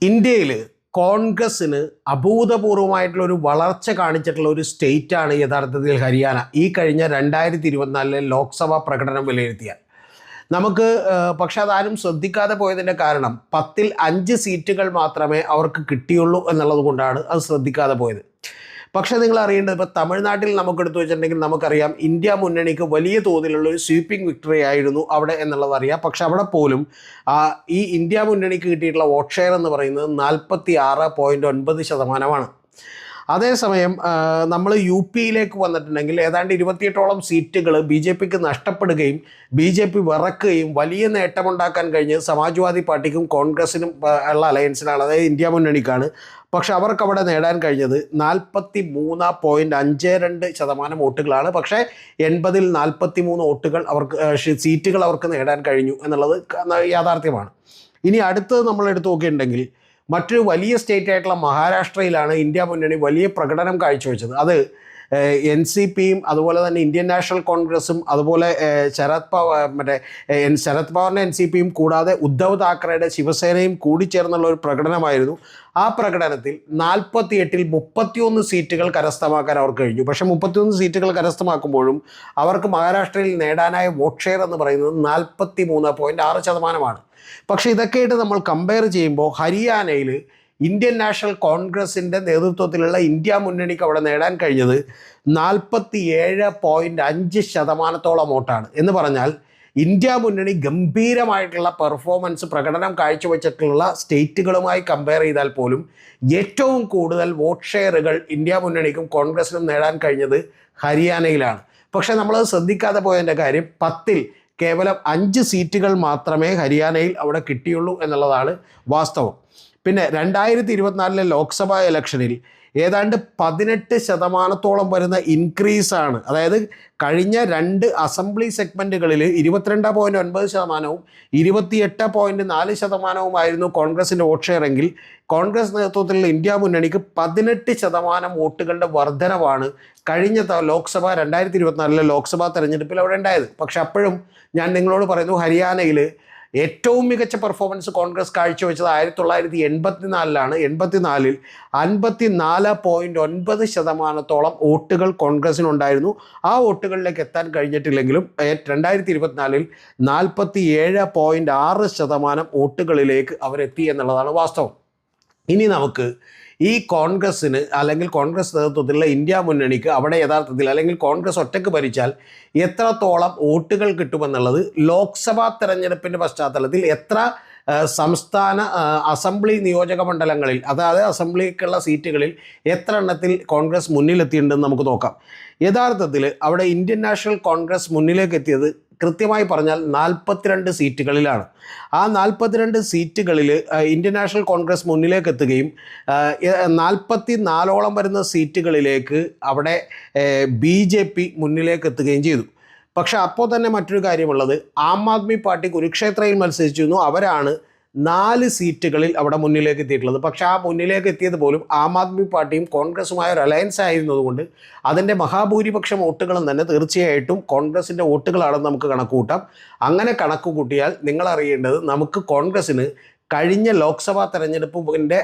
ഇന്ത്യയിൽ കോൺഗ്രസ്സിന് അഭൂതപൂർവമായിട്ടുള്ള ഒരു വളർച്ച കാണിച്ചിട്ടുള്ള ഒരു സ്റ്റേറ്റാണ് യഥാർത്ഥത്തിൽ ഹരിയാന. ഈ കഴിഞ്ഞ 2024 ലോക്സഭാ പ്രകടനം വിലയിരുത്തിയാൽ നമുക്ക് പക്ഷെ അതാരും ശ്രദ്ധിക്കാതെ പോയതിൻ്റെ കാരണം 10ൽ 5 സീറ്റുകൾ മാത്രമേ അവർക്ക് കിട്ടിയുള്ളൂ എന്നുള്ളത് കൊണ്ടാണ് അത് ശ്രദ്ധിക്കാതെ പോയത്. പക്ഷേ നിങ്ങൾ അറിയേണ്ടത്, ഇപ്പോൾ തമിഴ്നാട്ടിൽ നമുക്കെടുത്ത് വെച്ചിട്ടുണ്ടെങ്കിൽ നമുക്കറിയാം ഇന്ത്യ മുന്നണിക്ക് വലിയ തോതിലുള്ള ഒരു സ്വീപ്പിംഗ് വിക്ടറി ആയിരുന്നു അവിടെ എന്നുള്ളത് അറിയാം. പക്ഷെ അവിടെ പോലും ഈ ഇന്ത്യ മുന്നണിക്ക് കിട്ടിയിട്ടുള്ള വോട്ട് ഷെയർ എന്ന് പറയുന്നത് 46.9%. അതേസമയം നമ്മൾ യു പിയിലേക്ക് വന്നിട്ടുണ്ടെങ്കിൽ ഏതാണ്ട് 28ഓളം സീറ്റുകൾ ബി ജെ പിക്ക് നഷ്ടപ്പെടുകയും ബി ജെ പി വിറക്കുകയും വലിയ നേട്ടമുണ്ടാക്കാൻ കഴിഞ്ഞത് സമാജ്വാദി പാർട്ടിക്കും കോൺഗ്രസിനും ഉള്ള അലയൻസിനാണ്, അതായത് ഇന്ത്യ മുന്നണിക്കാണ്. പക്ഷെ അവർക്ക് അവിടെ നേടാൻ കഴിഞ്ഞത് 43.52% വോട്ടുകളാണ്. പക്ഷേ 80ൽ 43 വോട്ടുകൾ അവർക്ക് സീറ്റുകൾ അവർക്ക് നേടാൻ കഴിഞ്ഞു എന്നുള്ളത് യാഥാർത്ഥ്യമാണ്. ഇനി അടുത്തത് നമ്മൾ എടുത്ത് നോക്കിയിട്ടുണ്ടെങ്കിൽ മറ്റൊരു വലിയ സ്റ്റേറ്റ് ആയിട്ടുള്ള മഹാരാഷ്ട്രയിലാണ് ഇന്ത്യ മുന്നണി വലിയ പ്രകടനം കാഴ്ചവെച്ചത്. അത് NCPയും അതുപോലെ തന്നെ ഇന്ത്യൻ നാഷണൽ കോൺഗ്രസും അതുപോലെ ശരത് പവാറിൻ്റെ NCPയും കൂടാതെ ഉദ്ധവ് താക്കറയുടെ ശിവസേനയും കൂടിച്ചേർന്നുള്ള ഒരു പ്രകടനമായിരുന്നു. ആ പ്രകടനത്തിൽ 48ൽ 31 സീറ്റുകൾ കരസ്ഥമാക്കാൻ അവർക്ക് കഴിഞ്ഞു. പക്ഷേ 31 സീറ്റുകൾ കരസ്ഥമാക്കുമ്പോഴും അവർക്ക് മഹാരാഷ്ട്രയിൽ നേടാനായ വോട്ട് ഷെയർ എന്ന് പറയുന്നത് 43.6%. പക്ഷേ ഇതൊക്കെയായിട്ട് നമ്മൾ കമ്പയർ ചെയ്യുമ്പോൾ ഹരിയാനയിൽ ഇന്ത്യൻ നാഷണൽ കോൺഗ്രസിൻ്റെ നേതൃത്വത്തിലുള്ള ഇന്ത്യ മുന്നണിക്ക് അവിടെ നേടാൻ കഴിഞ്ഞത് 47.5% വോട്ടാണ്. എന്ന് പറഞ്ഞാൽ ഇന്ത്യ മുന്നണി ഗംഭീരമായിട്ടുള്ള പെർഫോമൻസ് പ്രകടനം കാഴ്ചവെച്ചിട്ടുള്ള സ്റ്റേറ്റുകളുമായി കമ്പയർ ചെയ്താൽ പോലും ഏറ്റവും കൂടുതൽ വോട്ട് ഷെയറുകൾ ഇന്ത്യ മുന്നണിക്കും കോൺഗ്രസിനും നേടാൻ കഴിഞ്ഞത് ഹരിയാനയിലാണ്. പക്ഷേ നമ്മളത് ശ്രദ്ധിക്കാതെ പോയതിൻ്റെ കാര്യം 10ൽ കേവലം 5 സീറ്റുകൾ മാത്രമേ ഹരിയാനയിൽ അവിടെ കിട്ടിയുള്ളൂ എന്നുള്ളതാണ് വാസ്തവം. പിന്നെ 2024 ലോക്സഭാ ഇലക്ഷനിൽ ഏതാണ്ട് 18% വരുന്ന ഇൻക്രീസാണ്. അതായത് കഴിഞ്ഞ 2 അസംബ്ലി സെഗ്മെൻറ്റുകളിൽ 22.9%, 28.4% കോൺഗ്രസിൻ്റെ വോട്ട് ഷെയർ എങ്കിൽ കോൺഗ്രസ് നേതൃത്വത്തിലുള്ള ഇന്ത്യ മുന്നണിക്ക് 18% വോട്ടുകളുടെ വർധനവാണ് കഴിഞ്ഞ 2024 ലോക്സഭാ തെരഞ്ഞെടുപ്പിൽ അവിടെ ഉണ്ടായത്. പക്ഷെ അപ്പോഴും ഞാൻ നിങ്ങളോട് പറയുന്നു, ഹരിയാനയിൽ ഏറ്റവും മികച്ച പെർഫോമൻസ് കോൺഗ്രസ് കാഴ്ചവെച്ചത് 1984 84ൽ 54.9% വോട്ടുകൾ കോൺഗ്രസിനുണ്ടായിരുന്നു. ആ വോട്ടുകളിലേക്ക് എത്താൻ കഴിഞ്ഞിട്ടില്ലെങ്കിലും 2024ൽ 47.6% വോട്ടുകളിലേക്ക് അവരെത്തി എന്നുള്ളതാണ് വാസ്തവം. ഇനി നമുക്ക് ഈ കോൺഗ്രസ്സിന് അല്ലെങ്കിൽ കോൺഗ്രസ് നേതൃത്വത്തിലുള്ള ഇന്ത്യ മുന്നണിക്ക് അവിടെ യഥാർത്ഥത്തിൽ അല്ലെങ്കിൽ കോൺഗ്രസ് ഒറ്റയ്ക്ക് ഭരിച്ചാൽ എത്രത്തോളം വോട്ടുകൾ കിട്ടുമെന്നുള്ളത് ലോക്സഭാ തെരഞ്ഞെടുപ്പിൻ്റെ പശ്ചാത്തലത്തിൽ എത്ര സംസ്ഥാന അസംബ്ലി നിയോജക മണ്ഡലങ്ങളിൽ, അതായത് അസംബ്ലിക്കുള്ള സീറ്റുകളിൽ എത്ര എണ്ണത്തിൽ കോൺഗ്രസ് മുന്നിലെത്തിയിട്ടുണ്ടെന്ന് നമുക്ക് നോക്കാം. യഥാർത്ഥത്തിൽ അവിടെ ഇന്ത്യൻ നാഷണൽ കോൺഗ്രസ് മുന്നിലേക്ക് എത്തിയത് കൃത്യമായി പറഞ്ഞാൽ 42 സീറ്റുകളിലാണ്. ആ 42 സീറ്റുകളിൽ ഇന്ത്യൻ നാഷണൽ കോൺഗ്രസ് മുന്നിലേക്ക് എത്തുകയും 44ഓളം വരുന്ന സീറ്റുകളിലേക്ക് അവിടെ BJP മുന്നിലേക്ക് എത്തുകയും ചെയ്തു. പക്ഷെ അപ്പോൾ തന്നെ മറ്റൊരു കാര്യമുള്ളത്, ആം ആദ്മി പാർട്ടി കുരുക്ഷേത്രയിൽ മത്സരിച്ചിരുന്നു. അവരാണ് 4 സീറ്റുകളിൽ അവിടെ മുന്നിലേക്ക് എത്തിയിട്ടുള്ളത്. പക്ഷേ ആ മുന്നിലേക്ക് എത്തിയത് പോലും ആം ആദ്മി പാർട്ടിയും കോൺഗ്രസുമായ ഒരു അലയൻസ് ആയിരുന്നതുകൊണ്ട് അതിൻ്റെ മഹാഭൂരിപക്ഷം വോട്ടുകളും തന്നെ തീർച്ചയായിട്ടും കോൺഗ്രസിൻ്റെ വോട്ടുകളാണെന്ന് നമുക്ക് കണക്ക് കൂട്ടാം. അങ്ങനെ കണക്ക് കൂട്ടിയാൽ നിങ്ങൾ അറിയേണ്ടത്, നമുക്ക് കോൺഗ്രസ്സിന് കഴിഞ്ഞ ലോക്സഭാ തെരഞ്ഞെടുപ്പിൻ്റെ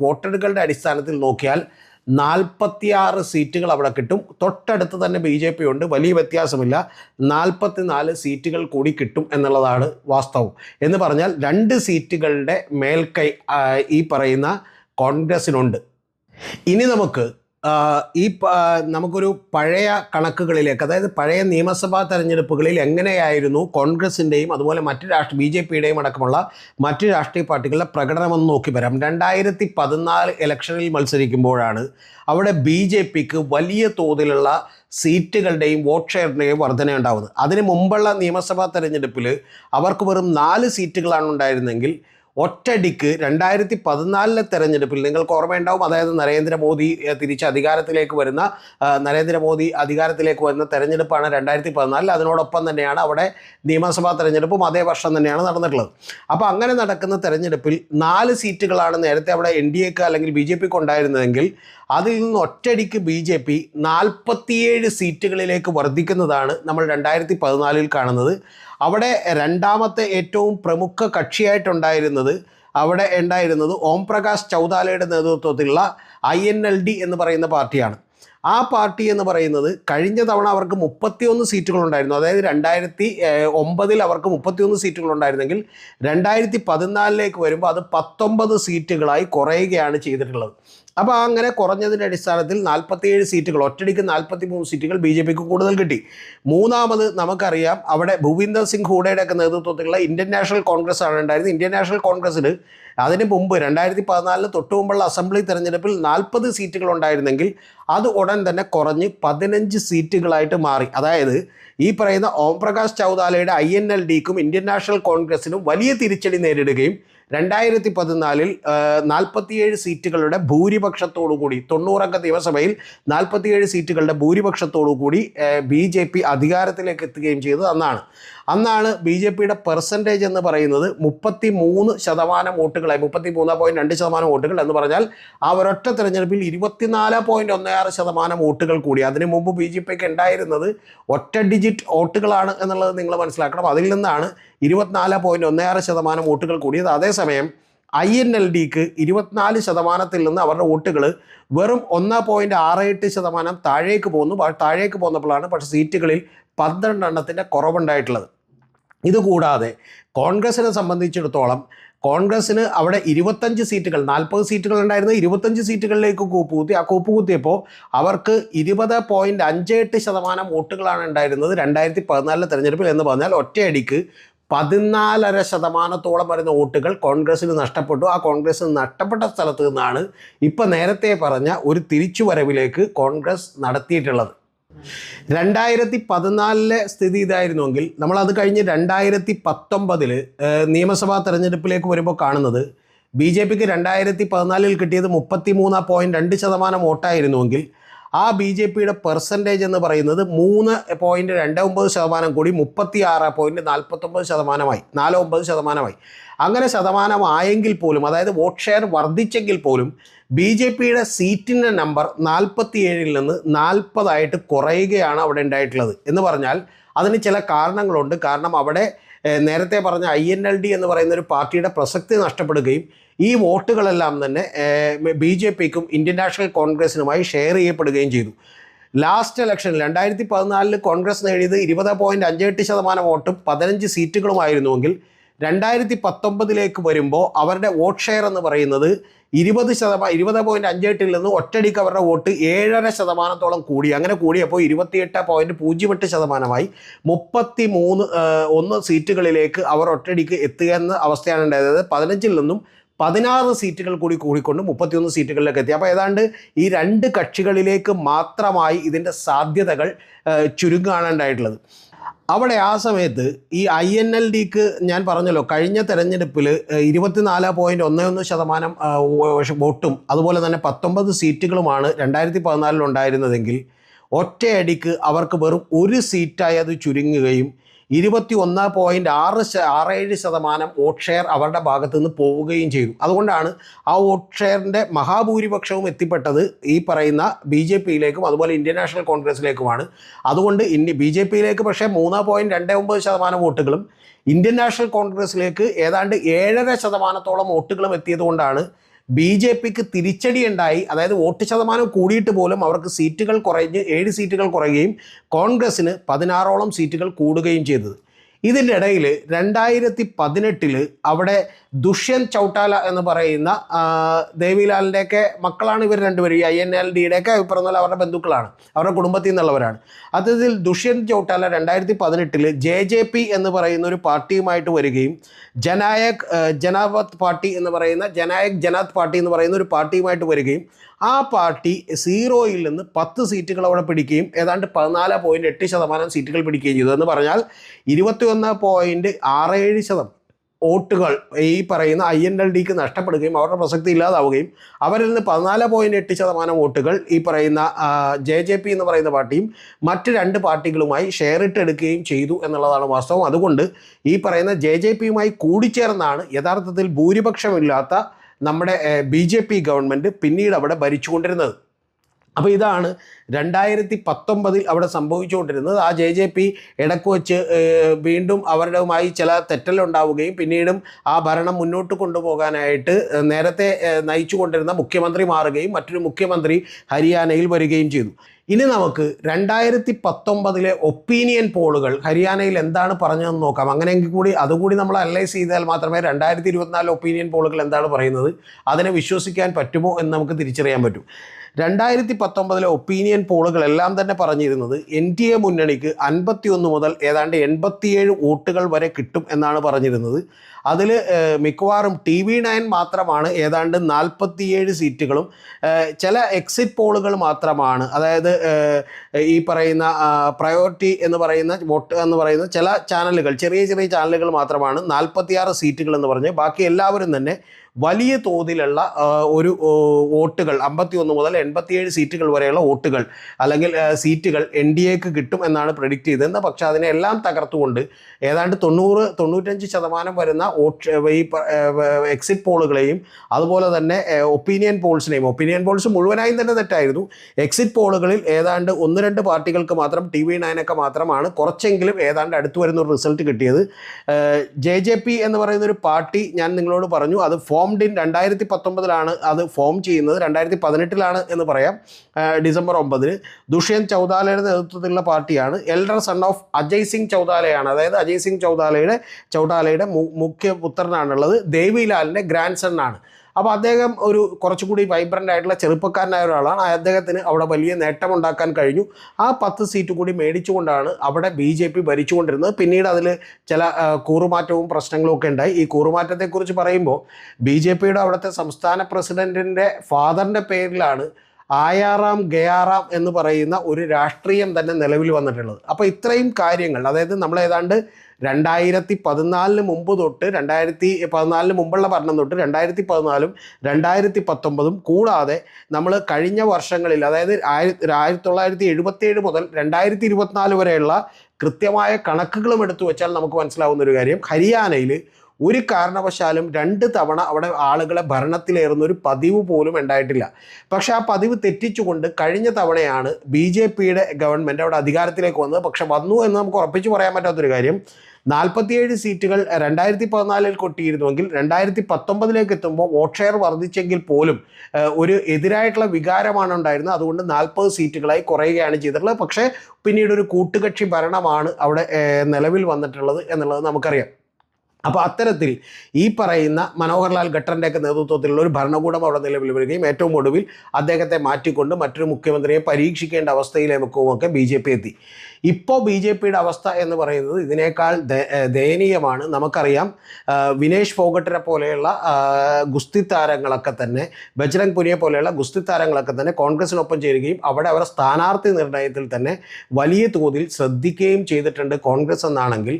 വോട്ടെടുകളുടെ അടിസ്ഥാനത്തിൽ നോക്കിയാൽ 46 സീറ്റുകൾ അവിടെ കിട്ടും. തൊട്ടടുത്ത് തന്നെ BJP ഉണ്ട്, വലിയ വ്യത്യാസമില്ല. 44 സീറ്റുകൾ കൂടി കിട്ടും എന്നുള്ളതാണ് വാസ്തവം. എന്ന് പറഞ്ഞാൽ 2 സീറ്റുകളുടെ മേൽക്കൈ ഈ പറയുന്ന കോൺഗ്രസിനുണ്ട്. ഇനി നമുക്കൊരു പഴയ കണക്കുകളിലേക്ക്, അതായത് പഴയ നിയമസഭാ തെരഞ്ഞെടുപ്പുകളിൽ എങ്ങനെയായിരുന്നു കോൺഗ്രസിൻ്റെയും അതുപോലെ മറ്റ് BJPയുടെയും അടക്കമുള്ള മറ്റ് രാഷ്ട്രീയ പാർട്ടികളുടെ പ്രകടനമെന്ന് നോക്കി വരാം. 2014 ഇലക്ഷനിൽ മത്സരിക്കുമ്പോഴാണ് അവിടെ BJPക്ക് വലിയ തോതിലുള്ള സീറ്റുകളുടെയും വോട്ട് ഷെയറിൻ്റെയും വർധന ഉണ്ടാകുന്നത്. അതിന് മുമ്പുള്ള നിയമസഭാ തെരഞ്ഞെടുപ്പിൽ അവർക്ക് വെറും 4 സീറ്റുകളാണ് ഉണ്ടായിരുന്നെങ്കിൽ ഒറ്റയടിക്ക് 2014 തെരഞ്ഞെടുപ്പിൽ നിങ്ങൾക്ക് ഓർമ്മയുണ്ടാവും, അതായത് നരേന്ദ്രമോദി അധികാരത്തിലേക്ക് വരുന്ന തെരഞ്ഞെടുപ്പാണ് 2014. അതിനോടൊപ്പം തന്നെയാണ് അവിടെ നിയമസഭാ തെരഞ്ഞെടുപ്പും അതേ വർഷം തന്നെയാണ് നടന്നിട്ടുള്ളത്. അപ്പോൾ അങ്ങനെ നടക്കുന്ന തെരഞ്ഞെടുപ്പിൽ 4 സീറ്റുകളാണ് നേരത്തെ അവിടെ NDAക്ക് അല്ലെങ്കിൽ BJPക്ക് ഉണ്ടായിരുന്നതെങ്കിൽ അതിൽ നിന്ന് ഒറ്റയടിക്ക് BJP 47 സീറ്റുകളിലേക്ക് വർദ്ധിക്കുന്നതാണ് നമ്മൾ 2014 കാണുന്നത്. അവിടെ രണ്ടാമത്തെ ഏറ്റവും പ്രമുഖ കക്ഷിയായിട്ടുണ്ടായിരുന്നത് അവിടെ ഉണ്ടായിരുന്നത് ഓം പ്രകാശ് ചൗതാലയുടെ നേതൃത്വത്തിലുള്ള INLD എന്ന് പറയുന്ന പാർട്ടിയാണ്. ആ പാർട്ടി എന്ന് പറയുന്നത് കഴിഞ്ഞ തവണ അവർക്ക് 31 സീറ്റുകളുണ്ടായിരുന്നു. അതായത് 2009 അവർക്ക് 31 സീറ്റുകളുണ്ടായിരുന്നെങ്കിൽ 2014 വരുമ്പോൾ അത് 19 സീറ്റുകളായി കുറയുകയാണ് ചെയ്തിട്ടുള്ളത്. അപ്പോൾ അങ്ങനെ കുറഞ്ഞതിൻ്റെ അടിസ്ഥാനത്തിൽ 47 സീറ്റുകൾ, ഒറ്റടിക്ക് 43 സീറ്റുകൾ BJP കൂടുതൽ കിട്ടി. മൂന്നാമത് നമുക്കറിയാം അവിടെ ഭൂപീന്ദർ സിംഗ് ഹൂഡയുടെ ഒക്കെ നേതൃത്വത്തിലുള്ള ഇന്ത്യൻ നാഷണൽ കോൺഗ്രസ് ആണ് ഉണ്ടായിരുന്നത്. ഇന്ത്യൻ നാഷണൽ കോൺഗ്രസ്സിൽ അതിന് മുമ്പ് 2014 തൊട്ട് മുമ്പുള്ള അസംബ്ലി തെരഞ്ഞെടുപ്പിൽ 40 സീറ്റുകൾ ഉണ്ടായിരുന്നെങ്കിൽ അത് ഉടൻ തന്നെ കുറഞ്ഞ് 15 സീറ്റുകളായിട്ട് മാറി. അതായത് ഈ പറയുന്ന ഓം പ്രകാശ് ചൗതാലയുടെ INLDക്കും ഇന്ത്യൻ നാഷണൽ കോൺഗ്രസിനും വലിയ തിരിച്ചടി നേരിടുകയും 2014 47 സീറ്റുകളുടെ ഭൂരിപക്ഷത്തോടുകൂടി 90 അംഗ നിയമസഭയിൽ 47 സീറ്റുകളുടെ ഭൂരിപക്ഷത്തോടുകൂടി BJP അധികാരത്തിലേക്ക് എത്തുകയും ചെയ്തത് അന്നാണ് BJPയുടെ പെർസെൻറ്റേജ് എന്ന് പറയുന്നത് 33% വോട്ടുകളായി, 33.2% വോട്ടുകൾ എന്ന് പറഞ്ഞാൽ ആ ഒരൊറ്റ തെരഞ്ഞെടുപ്പിൽ 24.16% വോട്ടുകൾ കൂടി. അതിനു മുമ്പ് BJPക്ക് ഉണ്ടായിരുന്നത് ഒറ്റ ഡിജിറ്റ് വോട്ടുകളാണ് എന്നുള്ളത് നിങ്ങൾ മനസ്സിലാക്കണം. അതിൽ നിന്നാണ് 24.16% വോട്ടുകൾ കൂടിയത്. അതേസമയം INLDക്ക് 24% നിന്ന് അവരുടെ വോട്ടുകൾ വെറും 1.68% താഴേക്ക് പോകുന്നു. താഴേക്ക് പോന്നപ്പോഴാണ് പക്ഷേ സീറ്റുകളിൽ 12 എണ്ണത്തിൻ്റെ കുറവുണ്ടായിട്ടുള്ളത്. ഇതുകൂടാതെ കോൺഗ്രസിനെ സംബന്ധിച്ചിടത്തോളം കോൺഗ്രസ്സിന് അവിടെ 25 സീറ്റുകൾ, 40 സീറ്റുകൾ ഉണ്ടായിരുന്നത് 25 സീറ്റുകളിലേക്ക് കൂപ്പുകുത്തി. ആ കൂപ്പുകുത്തിയപ്പോൾ അവർക്ക് 20.58% വോട്ടുകളാണ് ഉണ്ടായിരുന്നത് 2014 തെരഞ്ഞെടുപ്പിൽ. എന്ന് പറഞ്ഞാൽ ഒറ്റയടിക്ക് 14.5% വരുന്ന വോട്ടുകൾ കോൺഗ്രസ്സിന് നഷ്ടപ്പെട്ടു. ആ കോൺഗ്രസ്സിന് നഷ്ടപ്പെട്ട സ്ഥലത്ത് നിന്നാണ് ഇപ്പം നേരത്തെ പറഞ്ഞ ഒരു തിരിച്ചുവരവിലേക്ക് കോൺഗ്രസ് നടത്തിയിട്ടുള്ളത്. 2014 സ്ഥിതി ഇതായിരുന്നുവെങ്കിൽ നമ്മളത് കഴിഞ്ഞ് 2019 നിയമസഭാ തെരഞ്ഞെടുപ്പിലേക്ക് വരുമ്പോൾ കാണുന്നത് BJPക്ക് 2014 കിട്ടിയത് 33.2% വോട്ടായിരുന്നുവെങ്കിൽ ആ BJPയുടെ പെർസെൻറ്റേജ് എന്ന് പറയുന്നത് 3.29% കൂടി 36.49%. അങ്ങനെ ശതമാനമായെങ്കിൽ പോലും, അതായത് വോട്ട് ഷെയർ വർദ്ധിച്ചെങ്കിൽ പോലും BJPയുടെ സീറ്റിൻ്റെ നമ്പർ 47 നിന്ന് 40 കുറയുകയാണ് അവിടെ ഉണ്ടായിട്ടുള്ളത്. എന്ന് പറഞ്ഞാൽ അതിന് ചില കാരണങ്ങളുണ്ട്. കാരണം അവിടെ നേരത്തെ പറഞ്ഞ INLD എന്ന് പറയുന്ന ഒരു പാർട്ടിയുടെ പ്രസക്തി നഷ്ടപ്പെടുകയും ഈ വോട്ടുകളെല്ലാം തന്നെ BJPക്കും ഇന്ത്യൻ നാഷണൽ കോൺഗ്രസിനുമായി ഷെയർ ചെയ്യപ്പെടുകയും ചെയ്തു. ലാസ്റ്റ് ഇലക്ഷനിൽ 2014 കോൺഗ്രസ് നേടിയത് 20.58% വോട്ടും 15 സീറ്റുകളുമായിരുന്നുവെങ്കിൽ 2019 വരുമ്പോൾ അവരുടെ വോട്ട് ഷെയർ എന്ന് പറയുന്നത് 20.58 നിന്ന് ഒറ്റടിക്ക് അവരുടെ വോട്ട് 7.5% കൂടി. അങ്ങനെ കൂടിയപ്പോൾ 28.08% 33 സീറ്റുകളിലേക്ക് അവർ ഒറ്റടിക്ക് എത്തുക എന്ന അവസ്ഥയാണ് ഉണ്ടായത്. 15 നിന്നും 16 സീറ്റുകൾ കൂടിക്കൊണ്ട് 31 സീറ്റുകളിലേക്ക് എത്തി. അപ്പോൾ ഏതാണ്ട് ഈ രണ്ട് കക്ഷികളിലേക്ക് മാത്രമായി ഇതിൻ്റെ സാധ്യതകൾ ചുരുങ്ങാണ് ഉണ്ടായിട്ടുള്ളത്. അവിടെ ആ സമയത്ത് ഈ INLDക്ക് ഞാൻ പറഞ്ഞല്ലോ കഴിഞ്ഞ തെരഞ്ഞെടുപ്പിൽ 24.11% വോട്ടും അതുപോലെ തന്നെ 19 സീറ്റുകളുമാണ് 2014 ഉണ്ടായിരുന്നതെങ്കിൽ ഒറ്റയടിക്ക് അവർക്ക് വെറും ഒരു സീറ്റായി അത് ചുരുങ്ങുകയും 21.67% വോട്ട് ഷെയർ അവരുടെ ഭാഗത്തു നിന്ന് പോവുകയും ചെയ്തു. അതുകൊണ്ടാണ് ആ വോട്ട് ഷെയറിൻ്റെ മഹാഭൂരിപക്ഷവും എത്തിപ്പെട്ടത് ഈ പറയുന്ന BJPയിലേക്കും അതുപോലെ ഇന്ത്യൻ നാഷണൽ കോൺഗ്രസിലേക്കുമാണ്. അതുകൊണ്ട് BJPയിലേക്ക് പക്ഷേ 3.29% വോട്ടുകളും ഇന്ത്യൻ നാഷണൽ കോൺഗ്രസിലേക്ക് ഏതാണ്ട് 7.5% വോട്ടുകളും എത്തിയതുകൊണ്ടാണ് BJPക്ക് തിരിച്ചടി ഉണ്ടായി. അതായത് വോട്ട് ശതമാനം കൂടിയിട്ട് പോലും അവർക്ക് സീറ്റുകൾ കുറഞ്ഞ് 7 സീറ്റുകൾ കുറയുകയും കോൺഗ്രസ്സിന് 16 സീറ്റുകൾ കൂടുകയും ചെയ്തത്. ഇതിൻ്റെ ഇടയിൽ 2018 അവിടെ ദുഷ്യന്ത് ചൗട്ടാല എന്ന് പറയുന്ന ദേവിലാലിൻ്റെയൊക്കെ മക്കളാണ് ഇവർ രണ്ടുപേരും. ഈ INLDയുടെയൊക്കെ അഭിപ്രായം അവരുടെ ബന്ധുക്കളാണ്, അവരുടെ കുടുംബത്തിൽ നിന്നുള്ളവരാണ്. അതിൽ ദുഷ്യന്ത് ചൗട്ടാല 2018 JJP എന്ന് പറയുന്ന ഒരു പാർട്ടിയുമായിട്ട് വരികയും ജനാവത് പാർട്ടി എന്ന് പറയുന്ന ജനാത് പാർട്ടി എന്ന് പറയുന്ന ഒരു പാർട്ടിയുമായിട്ട് വരികയും ആ പാർട്ടി 0യിൽ നിന്ന് 10 സീറ്റുകൾ അവിടെ പിടിക്കുകയും ഏതാണ്ട് 14.8% സീറ്റുകൾ പിടിക്കുകയും ചെയ്തു. എന്ന് പറഞ്ഞാൽ 21.67% വോട്ടുകൾ ഈ പറയുന്ന INLDക്ക് നഷ്ടപ്പെടുകയും അവരുടെ പ്രസക്തി ഇല്ലാതാവുകയും അവരിൽ നിന്ന് 14.8% വോട്ടുകൾ ഈ പറയുന്ന JJP എന്ന് പറയുന്ന പാർട്ടിയും മറ്റ് 2 പാർട്ടികളുമായി ഷെയർ ഇട്ടെടുക്കുകയും ചെയ്തു എന്നുള്ളതാണ് വാസ്തവം. അതുകൊണ്ട് ഈ പറയുന്ന JJPയുമായി കൂടിച്ചേർന്നാണ് യഥാർത്ഥത്തിൽ ഭൂരിപക്ഷമില്ലാത്ത നമ്മുടെ BJP ഗവൺമെൻറ് പിന്നീട് അവിടെ ഭരിച്ചുകൊണ്ടിരുന്നത്. അപ്പോൾ ഇതാണ് 2019 അവിടെ സംഭവിച്ചുകൊണ്ടിരുന്നത്. ആ JJP ഇടയ്ക്ക് വെച്ച് വീണ്ടും അവരുടെയുമായി ചില തെറ്റലുണ്ടാവുകയും പിന്നീടും ആ ഭരണം മുന്നോട്ട് കൊണ്ടുപോകാനായിട്ട് നേരത്തെ നയിച്ചു കൊണ്ടിരുന്ന മുഖ്യമന്ത്രി മാറുകയും മറ്റൊരു മുഖ്യമന്ത്രി ഹരിയാനയിൽ വരികയും ചെയ്തു. ഇനി നമുക്ക് 2019 ഒപ്പീനിയൻ പോളുകൾ ഹരിയാനയിൽ എന്താണ് പറഞ്ഞതെന്ന് നോക്കാം. അങ്ങനെയെങ്കിൽ കൂടി അതുകൂടി നമ്മൾ അനലൈസ് ചെയ്താൽ മാത്രമേ 2024 ഒപ്പീനിയൻ പോളുകൾ എന്താണ് പറയുന്നത്, അതിനെ വിശ്വസിക്കാൻ പറ്റുമോ എന്ന് നമുക്ക് തിരിച്ചറിയാൻ പറ്റും. 2019 ഒപ്പീനിയൻ പോളുകളെല്ലാം തന്നെ പറഞ്ഞിരുന്നത് NDA മുന്നണിക്ക് 51 മുതൽ ഏതാണ്ട് 87 വോട്ടുകൾ വരെ കിട്ടും എന്നാണ് പറഞ്ഞിരുന്നത്. അതിൽ മിക്കവാറും TV9 മാത്രമാണ് ഏതാണ്ട് 47 സീറ്റുകളും, ചില എക്സിറ്റ് പോളുകൾ മാത്രമാണ്, അതായത് ഈ പറയുന്ന പ്രയോറിറ്റി എന്ന് പറയുന്ന വോട്ട് എന്ന് പറയുന്ന ചില ചാനലുകൾ, ചെറിയ ചെറിയ ചാനലുകൾ മാത്രമാണ് 46 സീറ്റുകൾ എന്ന് പറഞ്ഞ് ബാക്കി എല്ലാവരും തന്നെ വലിയ തോതിലുള്ള ഒരു വോട്ടുകൾ 51 മുതൽ 87 സീറ്റുകൾ വരെയുള്ള വോട്ടുകൾ അല്ലെങ്കിൽ സീറ്റുകൾ NDAക്ക് കിട്ടും എന്നാണ് പ്രെഡിക്റ്റ് ചെയ്തത്. പക്ഷേ അതിനെല്ലാം തകർത്തുകൊണ്ട് ഏതാണ്ട് 90-95% വരുന്ന ഈ എക്സിറ്റ് പോളുകളെയും അതുപോലെ തന്നെ ഒപ്പീനിയൻ പോൾസിനെയും, ഒപ്പീനിയൻ പോൾസ് മുഴുവനായും തന്നെ തെറ്റായിരുന്നു. എക്സിറ്റ് പോളുകളിൽ ഏതാണ്ട് 1-2 പാർട്ടികൾക്ക് മാത്രം, TV9 ഒക്കെ മാത്രമാണ് കുറച്ചെങ്കിലും ഏതാണ്ട് അടുത്ത് വരുന്ന ഒരു റിസൾട്ട് കിട്ടിയത്. JJP എന്ന് പറയുന്നൊരു പാർട്ടി ഞാൻ നിങ്ങളോട് പറഞ്ഞു, അത് ഫോംഡ് ഇൻ 2019 അത് ഫോം ചെയ്യുന്നത്, 2018 എന്ന് പറയാം, ഡിസംബർ 9. ദുഷ്യന്ത് ചൗതാലയുടെ നേതൃത്വത്തിലുള്ള പാർട്ടിയാണ്. Elder son of Ajay Singh ചൗതാലയാണ്, അതായത് അജയ് സിംഗ് ചൗതാലയുടെ മുഖ്യ പുത്രനാണുള്ളത്, ദേവിലാലിൻ്റെ ഗ്രാൻഡ് സൺ ആണ്. അപ്പോൾ അദ്ദേഹം ഒരു കുറച്ചുകൂടി വൈബ്രൻ്റ് ആയിട്ടുള്ള ചെറുപ്പക്കാരനായ ഒരാളാണ്. അദ്ദേഹത്തിന് അവിടെ വലിയ നേട്ടമുണ്ടാക്കാൻ കഴിഞ്ഞു. ആ 10 സീറ്റ് കൂടി മേടിച്ചുകൊണ്ടാണ് അവിടെ BJP ഭരിച്ചുകൊണ്ടിരുന്നത്. പിന്നീട് അതിൽ ചില കൂറുമാറ്റവും പ്രശ്നങ്ങളും ഒക്കെ ഉണ്ടായി. ഈ കൂറുമാറ്റത്തെക്കുറിച്ച് പറയുമ്പോൾ BJPയുടെ അവിടുത്തെ സംസ്ഥാന പ്രസിഡൻറ്റിൻ്റെ ഫാദറിൻ്റെ പേരിലാണ് ആയാറാം ഗയാറാം എന്ന് പറയുന്ന ഒരു രാഷ്ട്രീയം തന്നെ നിലവിൽ വന്നിട്ടുള്ളത്. അപ്പോൾ ഇത്രയും കാര്യങ്ങൾ, അതായത് നമ്മൾ ഏതാണ്ട് 2014 മുമ്പ് തൊട്ട് 2014 മുമ്പുള്ള ഭരണം തൊട്ട് 2014 2019 കൂടാതെ നമ്മൾ കഴിഞ്ഞ വർഷങ്ങളിൽ, അതായത് 1977 മുതൽ 2024 വരെയുള്ള കൃത്യമായ കണക്കുകളും എടുത്തു വെച്ചാൽ നമുക്ക് മനസ്സിലാവുന്ന ഒരു കാര്യം, ഹരിയാനയിൽ ഒരു കാരണവശാലും 2 തവണ അവിടെ ആളുകളെ ഭരണത്തിലേറുന്ന ഒരു പതിവ് പോലും ഉണ്ടായിട്ടില്ല. പക്ഷേ ആ പതിവ് തെറ്റിച്ചുകൊണ്ട് കഴിഞ്ഞ തവണയാണ് BJPയുടെ ഗവൺമെൻറ് അവിടെ അധികാരത്തിലേക്ക് വന്നത്. പക്ഷെ വന്നു എന്ന് നമുക്ക് ഉറപ്പിച്ച് പറയാൻ പറ്റാത്തൊരു കാര്യം, 47 സീറ്റുകൾ 2014 കൊട്ടിയിരുന്നുവെങ്കിൽ 2019 എത്തുമ്പോൾ വോട്ട് ഷെയർ വർദ്ധിച്ചെങ്കിൽ പോലും ഒരു എതിരായിട്ടുള്ള വികാരമാണ് ഉണ്ടായിരുന്നത്. അതുകൊണ്ട് 40 സീറ്റുകളായി കുറയുകയാണ് ചെയ്തിട്ടുള്ളത്. പക്ഷേ പിന്നീട് ഒരു കൂട്ടുകക്ഷി ഭരണമാണ് അവിടെ നിലവിൽ വന്നിട്ടുള്ളത് എന്നുള്ളത് നമുക്കറിയാം. അപ്പോൾ അത്തരത്തിൽ ഈ പറയുന്ന മനോഹർലാൽ ഖട്ടറിൻ്റെയൊക്കെ നേതൃത്വത്തിലുള്ള ഒരു ഭരണകൂടം അവിടെ നിലവിൽ വരികയും ഏറ്റവും ഒടുവിൽ അദ്ദേഹത്തെ മാറ്റിക്കൊണ്ട് മറ്റൊരു മുഖ്യമന്ത്രിയെ പരീക്ഷിക്കേണ്ട അവസ്ഥയിലേക്കുമൊക്കെ BJP എത്തി. ഇപ്പോൾ BJPയുടെ അവസ്ഥ എന്ന് പറയുന്നത് ഇതിനേക്കാൾ ദയനീയമാണ്. നമുക്കറിയാം, വിനേഷ് ഫോഗട്ടിനെ പോലെയുള്ള ഗുസ്തി താരങ്ങളൊക്കെ തന്നെ, ബജ്രംഗ് പുനിയെ പോലെയുള്ള ഗുസ്തി താരങ്ങളൊക്കെ തന്നെ കോൺഗ്രസിനൊപ്പം ചേരുകയും അവിടെ അവർ സ്ഥാനാർത്ഥി നിർണയത്തിൽ തന്നെ വലിയ തോതിൽ ശ്രദ്ധിക്കുകയും ചെയ്തിട്ടുണ്ട് കോൺഗ്രസ് എന്നാണെങ്കിൽ,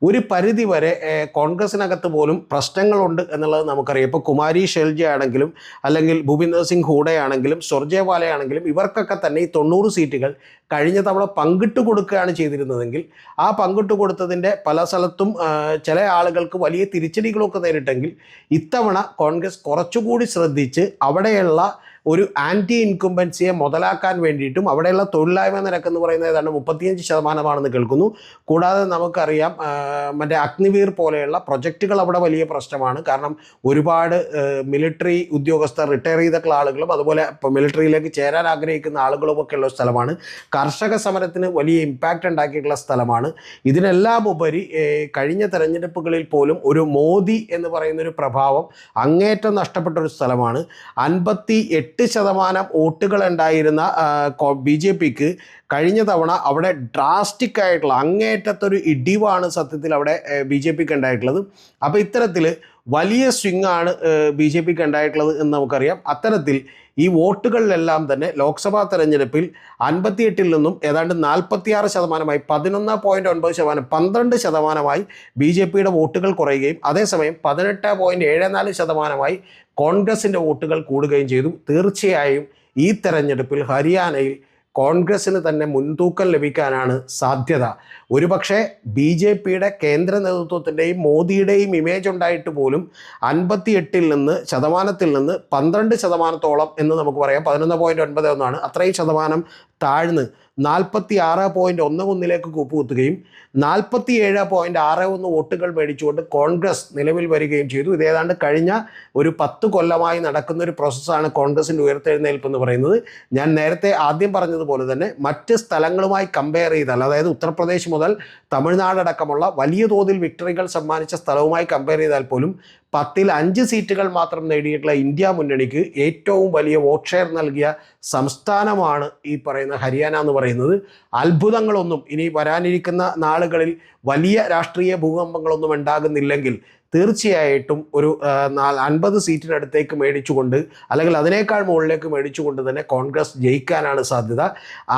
ഒരു പരിധി വരെ കോൺഗ്രസിനകത്ത് പോലും പ്രശ്നങ്ങളുണ്ട് എന്നുള്ളത് നമുക്കറിയാം. ഇപ്പോൾ കുമാരി ഷെൽജി ആണെങ്കിലും അല്ലെങ്കിൽ ഭൂപിന്ദർ സിംഗ് ഹൂഡയാണെങ്കിലും സുർജേവാലയാണെങ്കിലും ഇവർക്കൊക്കെ തന്നെ ഈ 90 സീറ്റുകൾ കഴിഞ്ഞ തവണ പങ്കിട്ട് കൊടുക്കുകയാണ് ചെയ്തിരുന്നതെങ്കിൽ ആ പങ്കിട്ട് കൊടുത്തതിൻ്റെ പല സ്ഥലത്തും ചില ആളുകൾക്ക് വലിയ തിരിച്ചടികളൊക്കെ നേരിട്ടെങ്കിൽ ഇത്തവണ കോൺഗ്രസ് കുറച്ചുകൂടി ശ്രദ്ധിച്ച് അവിടെയുള്ള ഒരു ആൻറ്റി ഇൻകുംബൻസിയെ മുതലാക്കാൻ വേണ്ടിയിട്ടും അവിടെയുള്ള തൊഴിലില്ലായ്മ നിരക്കെന്ന് പറയുന്നത് ഏതാണ്ട് 35% കേൾക്കുന്നു. കൂടാതെ നമുക്കറിയാം മറ്റേ അഗ്നിവീർ പോലെയുള്ള പ്രൊജക്റ്റുകൾ അവിടെ വലിയ പ്രശ്നമാണ്. കാരണം ഒരുപാട് മിലിറ്ററി ഉദ്യോഗസ്ഥർ, റിട്ടയർ ചെയ്തിട്ടുള്ള ആളുകളും അതുപോലെ മിലിറ്ററിയിലേക്ക് ചേരാൻ ആഗ്രഹിക്കുന്ന ആളുകളുമൊക്കെ ഉള്ള സ്ഥലമാണ്. കർഷക സമരത്തിന് വലിയ ഇമ്പാക്റ്റ് ഉണ്ടാക്കിയിട്ടുള്ള സ്ഥലമാണ്. ഇതിനെല്ലാം ഉപരി കഴിഞ്ഞ തെരഞ്ഞെടുപ്പുകളിൽ പോലും ഒരു മോദി എന്ന് പറയുന്നൊരു പ്രഭാവം അങ്ങേറ്റം നഷ്ടപ്പെട്ടൊരു സ്ഥലമാണ്. 58% വോട്ടുകൾ ഉണ്ടായിരുന്ന BJPക്ക് കഴിഞ്ഞ തവണ അവിടെ ഡ്രാസ്റ്റിക് ആയിട്ടുള്ള അങ്ങേറ്റത്തൊരു ഇടിവാണ് സത്യത്തിൽ അവിടെ BJPക്ക് ഉണ്ടായിട്ടുള്ളത്. അപ്പോൾ ഇത്തരത്തിൽ വലിയ സ്വിംഗ് ആണ് BJPക്ക് ഉണ്ടായിട്ടുള്ളത് എന്ന് നമുക്കറിയാം. അത്തരത്തിൽ ഈ വോട്ടുകളിലെല്ലാം തന്നെ ലോക്സഭാ തെരഞ്ഞെടുപ്പിൽ 58-ൽ നിന്നും ഏതാണ്ട് 46%, 11.9%, 12% BJPയുടെ വോട്ടുകൾ കുറയുകയും അതേസമയം 18.74% കോൺഗ്രസിൻ്റെ വോട്ടുകൾ കൂടുകയും ചെയ്തു. തീർച്ചയായും ഈ തെരഞ്ഞെടുപ്പിൽ ഹരിയാനയിൽ കോൺഗ്രസ്സിന് തന്നെ മുൻതൂക്കം ലഭിക്കാനാണ് സാധ്യത. ഒരുപക്ഷെ BJPയുടെ കേന്ദ്ര നേതൃത്വത്തിൻ്റെയും മോദിയുടെയും ഇമേജ് ഉണ്ടായിട്ട് പോലും 58% നിന്ന് 12% എന്ന് നമുക്ക് പറയാം, 11.91 അത്രയും ശതമാനം താഴ്ന്ന് 46.11 കൂപ്പുകുത്തുകയും 47.61 വോട്ടുകൾ മേടിച്ചുകൊണ്ട് കോൺഗ്രസ് നിലവിൽ വരികയും ചെയ്തു. ഇത് ഏതാണ്ട് കഴിഞ്ഞ ഒരു 10 കൊല്ലമായി നടക്കുന്ന ഒരു പ്രോസസ്സാണ് കോൺഗ്രസിൻ്റെ ഉയർത്തെഴുന്നേൽപ്പ് എന്ന് പറയുന്നത്. ഞാൻ നേരത്തെ ആദ്യം പറഞ്ഞതുപോലെ തന്നെ മറ്റ് സ്ഥലങ്ങളുമായി കമ്പയർ ചെയ്താൽ, അതായത് ഉത്തർപ്രദേശ് മുതൽ തമിഴ്നാട് അടക്കമുള്ള വലിയ തോതിൽ വിക്ടറികൾ സമ്മാനിച്ച സ്ഥലവുമായി കമ്പയർ ചെയ്താൽ പോലും 10ൽ 5 സീറ്റുകൾ മാത്രം നേടിയിട്ടുള്ള ഇന്ത്യ മുന്നണിക്ക് ഏറ്റവും വലിയ വോട്ട് ഷെയർ നൽകിയ സംസ്ഥാനമാണ് ഈ പറയുന്ന ഹരിയാന എന്ന് പറയുന്നത്. അത്ഭുതങ്ങളൊന്നും ഇനി വരാനിരിക്കുന്ന നാളുകളിൽ വലിയ രാഷ്ട്രീയ ഭൂകമ്പങ്ങളൊന്നും ഉണ്ടാകുന്നില്ലെങ്കിൽ തീർച്ചയായിട്ടും ഒരു 50 സീറ്റിനടുത്തേക്ക് മേടിച്ചുകൊണ്ട്, അല്ലെങ്കിൽ അതിനേക്കാൾ മുകളിലേക്ക് മേടിച്ചുകൊണ്ട് തന്നെ കോൺഗ്രസ് ജയിക്കാനാണ് സാധ്യത.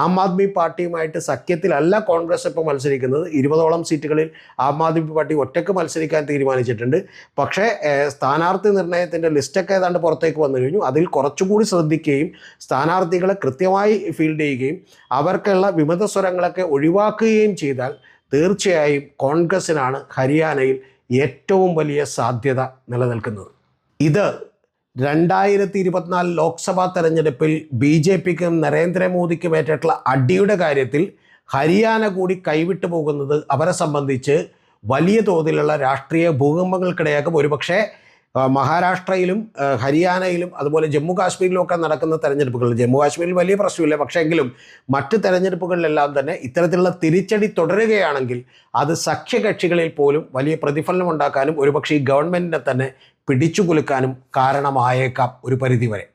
ആം ആദ്മി പാർട്ടിയുമായിട്ട് സഖ്യത്തിലല്ല കോൺഗ്രസ് ഇപ്പോൾ മത്സരിക്കുന്നത്. 20ഓളം സീറ്റുകളിൽ ആം ആദ്മി പാർട്ടി ഒറ്റയ്ക്ക് മത്സരിക്കാൻ തീരുമാനിച്ചിട്ടുണ്ട്. പക്ഷേ സ്ഥാനാർത്ഥി നിർണയത്തിൻ്റെ ലിസ്റ്റൊക്കെ ഏതാണ്ട് പുറത്തേക്ക് വന്നു കഴിഞ്ഞു. അതിൽ കുറച്ചുകൂടി ശ്രദ്ധിക്കുകയും സ്ഥാനാർത്ഥികളെ കൃത്യമായി ഫീൽഡ് ചെയ്യുകയും അവർക്കുള്ള വിമത സ്വരങ്ങളൊക്കെ ഒഴിവാക്കുകയും ചെയ്താൽ തീർച്ചയായും കോൺഗ്രസ്സിനാണ് ഹരിയാനയിൽ ഏറ്റവും വലിയ സാധ്യത നിലനിൽക്കുന്നത്. ഇത് 2024 ലോക്സഭാ തെരഞ്ഞെടുപ്പിൽ BJPക്കും നരേന്ദ്രമോദിക്കും ഏറ്റിട്ടുള്ള അടിയുടെ കാര്യത്തിൽ ഹരിയാന കൂടി കൈവിട്ടു പോകുന്നത് അവരെ സംബന്ധിച്ച് വലിയ തോതിലുള്ള രാഷ്ട്രീയ ഭൂകമ്പങ്ങൾക്കിടയാക്കും. ഒരുപക്ഷെ മഹാരാഷ്ട്രയിലും ഹരിയാനയിലും അതുപോലെ ജമ്മു കാശ്മീരിലുമൊക്കെ നടക്കുന്ന തെരഞ്ഞെടുപ്പുകൾ, ജമ്മു കാശ്മീരിൽ വലിയ പ്രശ്നമില്ല, പക്ഷേ എങ്കിലും മറ്റ് തെരഞ്ഞെടുപ്പുകളിലെല്ലാം തന്നെ ഇത്തരത്തിലുള്ള തിരിച്ചടി തുടരുകയാണെങ്കിൽ അത് സഖ്യകക്ഷികളിൽ പോലും വലിയ പ്രതിഫലനം ഉണ്ടാക്കാനും ഒരുപക്ഷെ ഈ ഗവൺമെൻറ്റിനെ തന്നെ പിടിച്ചു കുലുക്കാനും കാരണമായേക്കാം ഒരു പരിധിവരെ.